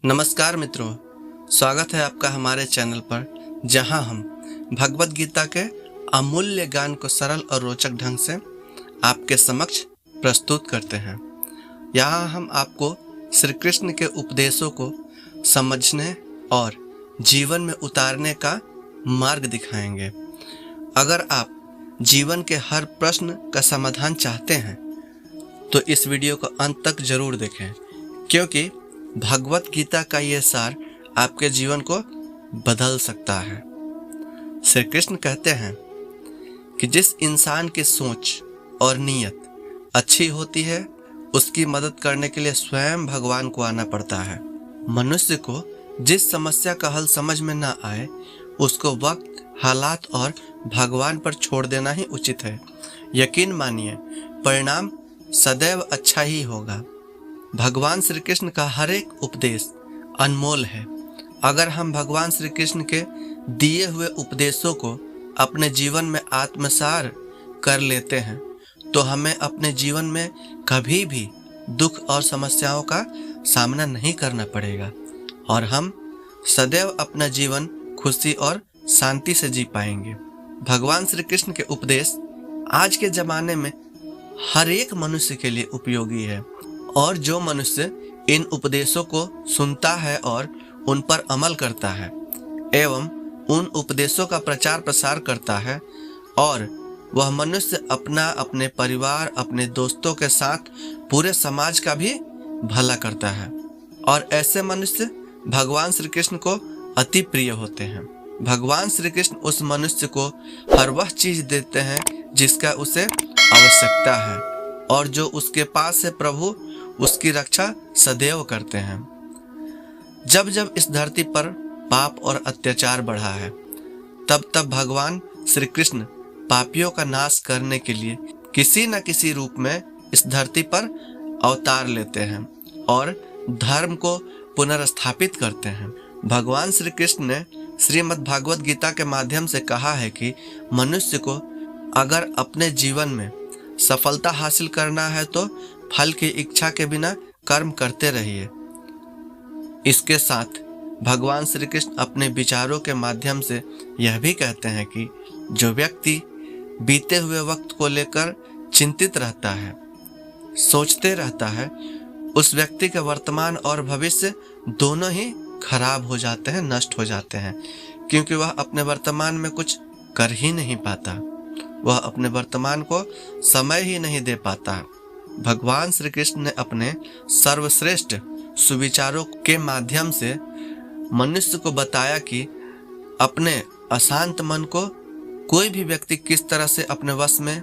नमस्कार मित्रों, स्वागत है आपका हमारे चैनल पर, जहां हम भगवत गीता के अमूल्य ज्ञान को सरल और रोचक ढंग से आपके समक्ष प्रस्तुत करते हैं। यहां हम आपको श्री कृष्ण के उपदेशों को समझने और जीवन में उतारने का मार्ग दिखाएंगे। अगर आप जीवन के हर प्रश्न का समाधान चाहते हैं तो इस वीडियो को अंत तक जरूर देखें, क्योंकि भगवत गीता का ये सार आपके जीवन को बदल सकता है। श्री कृष्ण कहते हैं कि जिस इंसान की सोच और नीयत अच्छी होती है, उसकी मदद करने के लिए स्वयं भगवान को आना पड़ता है। मनुष्य को जिस समस्या का हल समझ में ना आए, उसको वक्त, हालात और भगवान पर छोड़ देना ही उचित है। यकीन मानिए, परिणाम सदैव अच्छा ही होगा। भगवान श्री कृष्ण का हर एक उपदेश अनमोल है। अगर हम भगवान श्री कृष्ण के दिए हुए उपदेशों को अपने जीवन में आत्मसार कर लेते हैं तो हमें अपने जीवन में कभी भी दुख और समस्याओं का सामना नहीं करना पड़ेगा और हम सदैव अपना जीवन खुशी और शांति से जी पाएंगे। भगवान श्री कृष्ण के उपदेश आज के ज़माने में हर एक मनुष्य के लिए उपयोगी है, और जो मनुष्य इन उपदेशों को सुनता है और उन पर अमल करता है एवं उन उपदेशों का प्रचार प्रसार करता है, और वह मनुष्य अपने परिवार, अपने दोस्तों के साथ पूरे समाज का भी भला करता है, और ऐसे मनुष्य भगवान श्री कृष्ण को अति प्रिय होते हैं। भगवान श्री कृष्ण उस मनुष्य को हर वह चीज देते हैं जिसका उसे आवश्यकता है, और जो उसके पास है प्रभु उसकी रक्षा सदैव करते हैं। जब जब इस धरती पर पाप और अत्याचार बढ़ा है, तब तब भगवान श्री कृष्ण पापियों का नाश करने के लिए किसी न किसी रूप में इस धरती पर अवतार लेते हैं और धर्म को पुनर्स्थापित करते हैं। भगवान श्री कृष्ण ने श्रीमद् भागवत गीता के माध्यम से कहा है कि मनुष्य को अगर अपने जीवन में सफलता हासिल करना है तो फल की इच्छा के बिना कर्म करते रहिए। इसके साथ भगवान श्री कृष्ण अपने विचारों के माध्यम से यह भी कहते हैं कि जो व्यक्ति बीते हुए वक्त को लेकर चिंतित रहता है, सोचते रहता है, उस व्यक्ति के वर्तमान और भविष्य दोनों ही खराब हो जाते हैं, नष्ट हो जाते हैं, क्योंकि वह अपने वर्तमान में कुछ कर ही नहीं पाता, वह अपने वर्तमान को समय ही नहीं दे पाता। भगवान श्री कृष्ण ने अपने सर्वश्रेष्ठ सुविचारों के माध्यम से मनुष्य को बताया कि अपने अशांत मन को कोई भी व्यक्ति किस तरह से अपने वश में,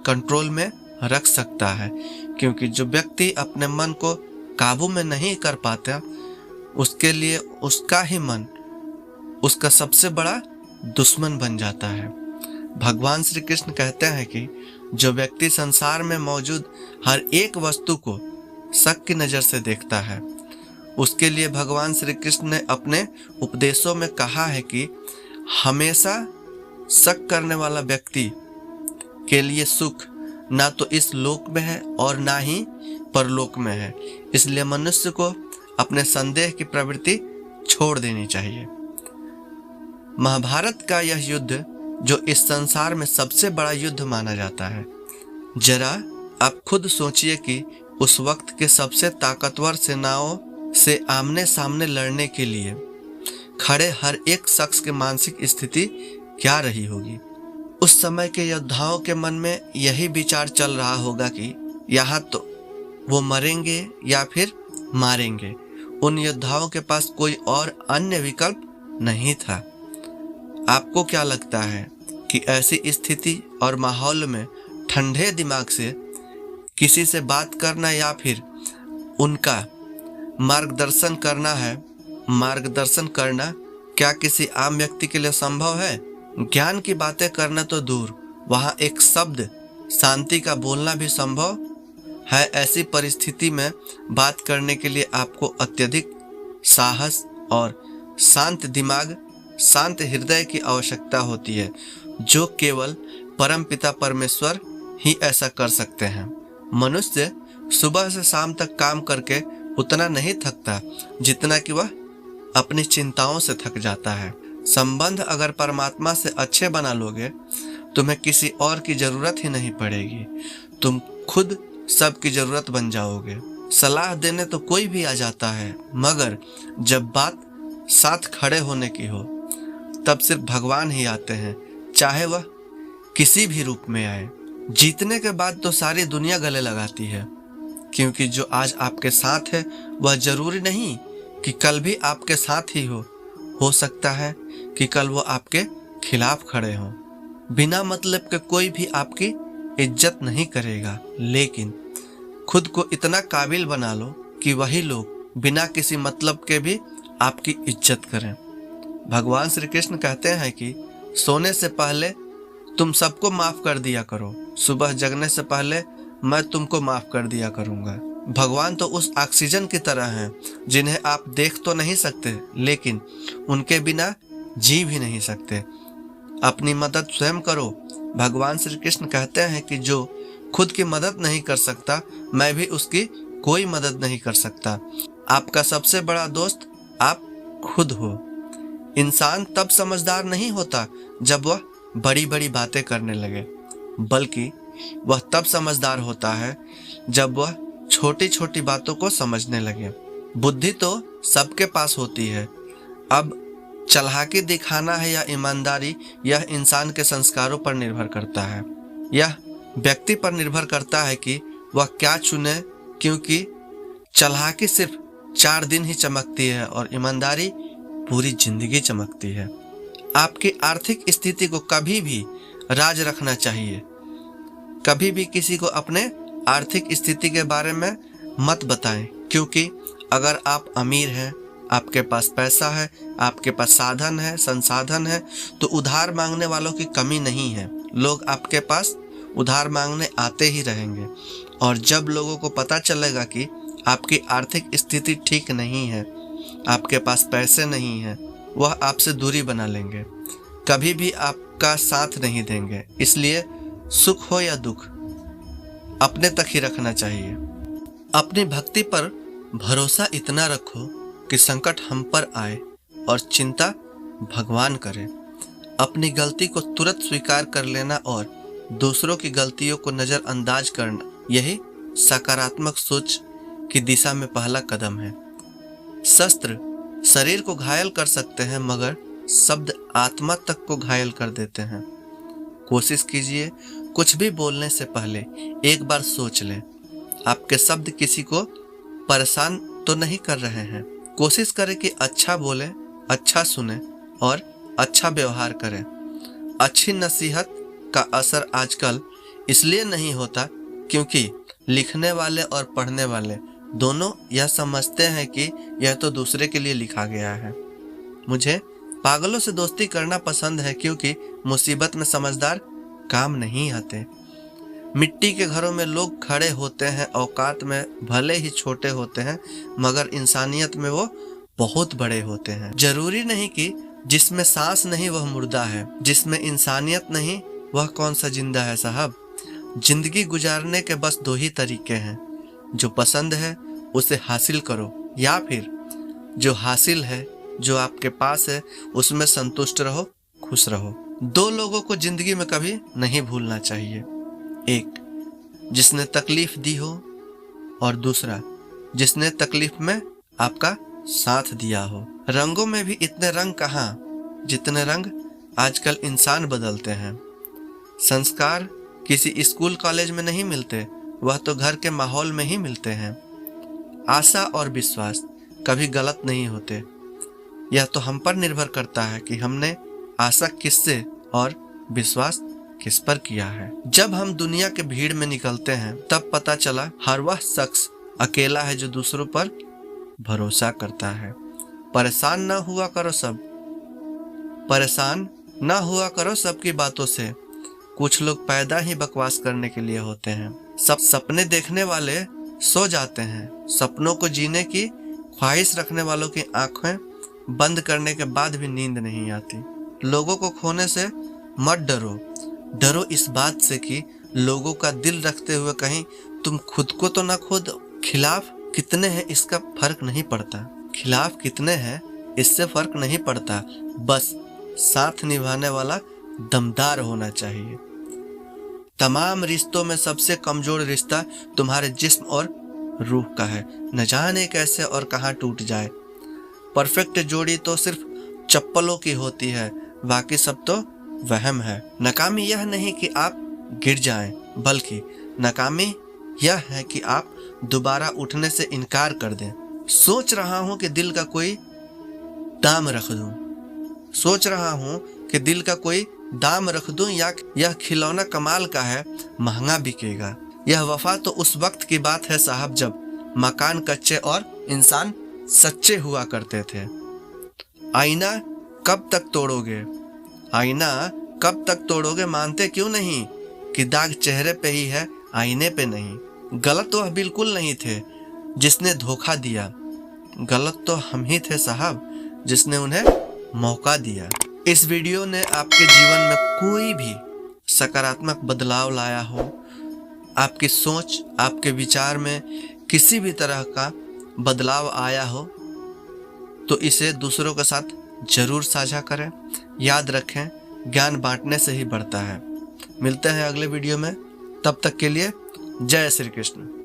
कंट्रोल में रख सकता है, क्योंकि जो व्यक्ति अपने मन को काबू में नहीं कर पाता, उसके लिए उसका ही मन उसका सबसे बड़ा दुश्मन बन जाता है। भगवान श्री कृष्ण कहते हैं कि जो व्यक्ति संसार में मौजूद हर एक वस्तु को शक की नज़र से देखता है, उसके लिए भगवान श्री कृष्ण ने अपने उपदेशों में कहा है कि हमेशा शक करने वाला व्यक्ति के लिए सुख ना तो इस लोक में है और ना ही परलोक में है। इसलिए मनुष्य को अपने संदेह की प्रवृत्ति छोड़ देनी चाहिए। महाभारत का यह युद्ध जो इस संसार में सबसे बड़ा युद्ध माना जाता है, जरा आप खुद सोचिए कि उस वक्त के सबसे ताकतवर सेनाओं से आमने सामने लड़ने के लिए खड़े हर एक शख्स की मानसिक स्थिति क्या रही होगी। उस समय के योद्धाओं के मन में यही विचार चल रहा होगा कि यहाँ तो वो मरेंगे या फिर मारेंगे। उन योद्धाओं के पास कोई और अन्य विकल्प नहीं था। आपको क्या लगता है कि ऐसी स्थिति और माहौल में ठंडे दिमाग से किसी से बात करना या फिर उनका मार्गदर्शन करना क्या किसी आम व्यक्ति के लिए संभव है? ज्ञान की बातें करना तो दूर, वहाँ एक शब्द शांति का बोलना भी संभव है। ऐसी परिस्थिति में बात करने के लिए आपको अत्यधिक साहस और शांत दिमाग, शांत हृदय की आवश्यकता होती है, जो केवल परमपिता परमेश्वर ही ऐसा कर सकते हैं। मनुष्य सुबह से शाम तक काम करके उतना नहीं थकता जितना कि वह अपनी चिंताओं से थक जाता है। संबंध अगर परमात्मा से अच्छे बना लोगे, तुम्हें किसी और की जरूरत ही नहीं पड़ेगी। तुम खुद सबकी जरूरत बन जाओगे। सलाह देने तो कोई भी आ जाता है, मगर जब बात साथ खड़े होने की हो तब सिर्फ भगवान ही आते हैं, चाहे वह किसी भी रूप में आए। जीतने के बाद तो सारी दुनिया गले लगाती है, क्योंकि जो आज आपके साथ है वह जरूरी नहीं कि कल भी आपके साथ ही हो सकता है कि कल वो आपके खिलाफ खड़े हों। बिना मतलब के कोई भी आपकी इज्जत नहीं करेगा, लेकिन खुद को इतना काबिल बना लो कि वही लोग बिना किसी मतलब के भी आपकी इज्जत करें। भगवान श्री कृष्ण कहते हैं कि सोने से पहले तुम सबको माफ कर दिया करो, सुबह जगने से पहले मैं तुमको माफ कर दिया करूंगा। भगवान तो उस ऑक्सीजन की तरह हैं जिन्हें आप देख तो नहीं सकते, लेकिन उनके बिना जी भी नहीं सकते। अपनी मदद स्वयं करो। भगवान श्री कृष्ण कहते हैं कि जो खुद की मदद नहीं कर सकता, मैं भी उसकी कोई मदद नहीं कर सकता। आपका सबसे बड़ा दोस्त आप खुद हो। इंसान तब समझदार नहीं होता जब वह बड़ी बड़ी बातें करने लगे, बल्कि वह तब समझदार होता है जब वह छोटी छोटी बातों को समझने लगे। बुद्धि तो सबके पास होती है, अब चालाकी दिखाना है या ईमानदारी, यह इंसान के संस्कारों पर निर्भर करता है। यह व्यक्ति पर निर्भर करता है कि वह क्या चुने, क्योंकि चालाकी सिर्फ 4 दिन ही चमकती है और ईमानदारी पूरी जिंदगी चमकती है। आपकी आर्थिक स्थिति को कभी भी राज रखना चाहिए। कभी भी किसी को अपने आर्थिक स्थिति के बारे में मत बताएं, क्योंकि अगर आप अमीर हैं, आपके पास पैसा है, आपके पास साधन है, संसाधन है, तो उधार मांगने वालों की कमी नहीं है। लोग आपके पास उधार मांगने आते ही रहेंगे, और जब लोगों को पता चलेगा कि आपकी आर्थिक स्थिति ठीक नहीं है, आपके पास पैसे नहीं हैं, वह आपसे दूरी बना लेंगे, कभी भी आपका साथ नहीं देंगे। इसलिए सुख हो या दुख अपने तक ही रखना चाहिए। अपनी भक्ति पर भरोसा इतना रखो कि संकट हम पर आए और चिंता भगवान करे। अपनी गलती को तुरंत स्वीकार कर लेना और दूसरों की गलतियों को नज़रअंदाज करना, यही सकारात्मक सोच की दिशा में पहला कदम है। शस्त्र शरीर को घायल कर सकते हैं, मगर शब्द आत्मा तक को घायल कर देते हैं। कोशिश कीजिए कुछ भी बोलने से पहले एक बार सोच लें, आपके शब्द किसी को परेशान तो नहीं कर रहे हैं। कोशिश करें कि अच्छा बोलें, अच्छा सुने और अच्छा व्यवहार करें। अच्छी नसीहत का असर आजकल इसलिए नहीं होता क्योंकि लिखने वाले और पढ़ने वाले दोनों यह समझते हैं कि यह तो दूसरे के लिए लिखा गया है। मुझे पागलों से दोस्ती करना पसंद है, क्योंकि मुसीबत में समझदार काम नहीं आते। मिट्टी के घरों में लोग खड़े होते हैं, औकात में भले ही छोटे होते हैं, मगर इंसानियत में वो बहुत बड़े होते हैं। जरूरी नहीं कि जिसमें सांस नहीं वह मुर्दा है, जिसमें इंसानियत नहीं वह कौन सा जिंदा है साहब। जिंदगी गुजारने के बस 2 ही तरीके हैं, जो पसंद है उसे हासिल करो, या फिर जो हासिल है, जो आपके पास है, उसमें संतुष्ट रहो, खुश रहो। 2 लोगों को जिंदगी में कभी नहीं भूलना चाहिए, एक जिसने तकलीफ दी हो और दूसरा जिसने तकलीफ में आपका साथ दिया हो। रंगों में भी इतने रंग कहाँ जितने रंग आजकल इंसान बदलते हैं। संस्कार किसी स्कूल कॉलेज में नहीं मिलते, वह तो घर के माहौल में ही मिलते हैं। आशा और विश्वास कभी गलत नहीं होते। यह तो हम पर निर्भर करता है कि हमने आशा किससे और विश्वास किस पर किया है। जब हम दुनिया के भीड़ में निकलते हैं तब पता चला हर वह शख्स अकेला है जो दूसरों पर भरोसा करता है। परेशान ना हुआ करो सबकी बातों से। कुछ लोग पैदा ही बकवास करने के लिए होते हैं। सब सपने देखने वाले सो जाते हैं। सपनों को जीने की ख्वाहिश रखने वालों की आंखें बंद करने के बाद भी नींद नहीं आती। लोगों को खोने से मत डरो इस बात से कि लोगों का दिल रखते हुए कहीं तुम खुद को तो ना खुद खिलाफ कितने हैं इसका फर्क नहीं पड़ता, खिलाफ कितने हैं इससे फर्क नहीं पड़ता, बस साथ निभाने वाला दमदार होना चाहिए। तमाम रिश्तों में सबसे कमजोर रिश्ता तुम्हारे जिस्म और रूह का है, न जाने कैसे और कहाँ टूट जाए। परफेक्ट जोड़ी तो सिर्फ चप्पलों की होती है, बाकी सब तो वहम है। नाकामी यह नहीं कि आप गिर जाएं, बल्कि नाकामी यह है कि आप दोबारा उठने से इनकार कर दें। सोच रहा हूं कि दिल का कोई दाम रख दूं, सोच रहा हूं कि दिल का कोई दाम रख दूं, या यह खिलौना कमाल का है, महंगा बिकेगा। यह वफा तो उस वक्त की बात है साहब, जब मकान कच्चे और इंसान सच्चे हुआ करते थे। आईना कब तक तोड़ोगे, आईना कब तक तोड़ोगे, मानते क्यों नहीं कि दाग चेहरे पे ही है, आईने पे नहीं। गलत तो वह बिल्कुल नहीं थे जिसने धोखा दिया, गलत तो हम ही थे साहब जिसने उन्हें मौका दिया। इस वीडियो ने आपके जीवन में कोई भी सकारात्मक बदलाव लाया हो, आपकी सोच, आपके विचार में किसी भी तरह का बदलाव आया हो, तो इसे दूसरों के साथ जरूर साझा करें। याद रखें, ज्ञान बांटने से ही बढ़ता है। मिलते हैं अगले वीडियो में, तब तक के लिए जय श्री कृष्ण।